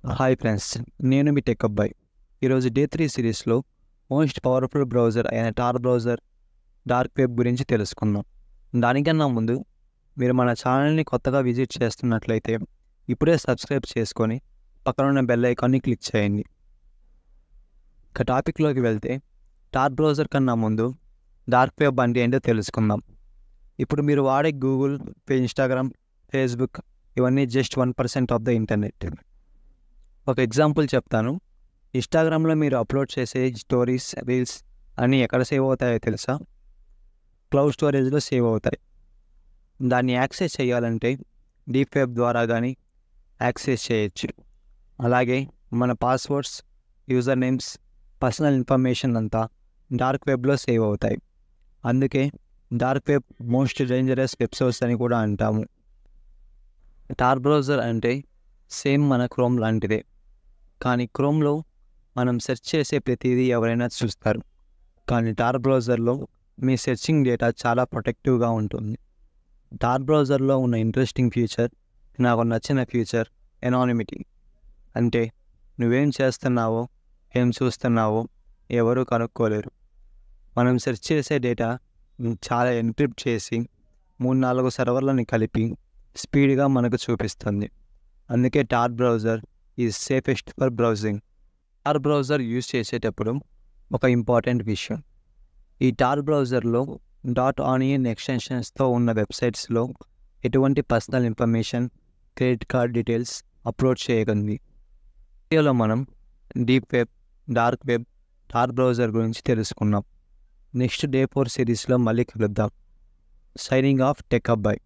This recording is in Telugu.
హాయ్ ఫ్రెండ్స్, నేను మీ టెక్ అబ్బాయి. ఈరోజు డే 3 సిరీస్లో మోస్ట్ పవర్ఫుల్ బ్రౌజర్ అయిన టార్ బ్రౌజర్ డార్క్ వెబ్ గురించి తెలుసుకుందాం. దానికన్నా ముందు మీరు మన ఛానల్ని కొత్తగా విజిట్ చేస్తున్నట్లయితే ఇప్పుడే సబ్స్క్రైబ్ చేసుకొని పక్కనున్న బెల్ ఐకాన్ని క్లిక్ చేయండి. ఇక టాపిక్లోకి వెళ్తే టార్ బ్రౌజర్ కన్నా ముందు డార్క్ వెబ్ అంటే ఏంటో తెలుసుకుందాం. ఇప్పుడు మీరు వాడే గూగుల్, ఇన్స్టాగ్రామ్, ఫేస్బుక్ ఇవన్నీ జస్ట్ 1% ఆఫ్ ద ఇంటర్నెట్. ఒక ఎగ్జాంపుల్ చెప్తాను. ఇన్స్టాగ్రామ్లో మీరు అప్లోడ్ చేసే స్టోరీస్, రీల్స్ అన్నీ ఎక్కడ సేవ్ అవుతాయో తెలుసా? క్లౌడ్ స్టోరేజ్లో సేవ్ అవుతాయి. దాన్ని యాక్సెస్ చేయాలంటే డీప్ వెబ్ ద్వారా కానీ యాక్సెస్ చేయొచ్చు. అలాగే మన passwords, user names, personal information అంతా డార్క్ వెబ్లో సేవ్ అవుతాయి. అందుకే dark web most dangerous web source అని కూడా అంటాము. టార్ బ్రౌజర్ అంటే సేమ్ మన క్రోమ్ లాంటిదే, కానీ క్రోమ్లో మనం సెర్చ్ చేసే ప్రతిదీ ఎవరైనా చూస్తారు. కానీ టార్ బ్రౌజర్లో మీ సెర్చింగ్ డేటా చాలా ప్రొటెక్టివ్గా ఉంటుంది. టార్ బ్రౌజర్లో ఉన్న ఇంట్రెస్టింగ్ ఫీచర్, నాకు నచ్చిన ఫీచర్ ఎనానిమిటీ. అంటే నువ్వేం చేస్తున్నావో, ఏం చూస్తున్నావో ఎవరూ కనుక్కోలేరు. మనం సెర్చ్ చేసే డేటా చాలా ఎన్క్రిప్ట్ చేసి 3-4 సర్వర్లను కలిపి స్పీడ్గా మనకు చూపిస్తుంది. అందుకే torr browser is safest for browsing. Torr browser use చేసేటప్పుడు ఒక ఇంపార్టెంట్ విషయం, ఈ టార్ బ్రౌజర్లో .onion ఎక్స్టెన్షన్స్తో ఉన్న వెబ్సైట్స్లో ఎటువంటి personal information, credit card details upload చేయకండి. వీడియోలో మనం deep web, dark web, torr browser గురించి తెలుసుకున్నాం. నెక్స్ట్ డే 4 సిరీస్లో మళ్ళీ కలుద్దాం. సైనింగ్ ఆఫ్ టెక్ అబ్బాయి.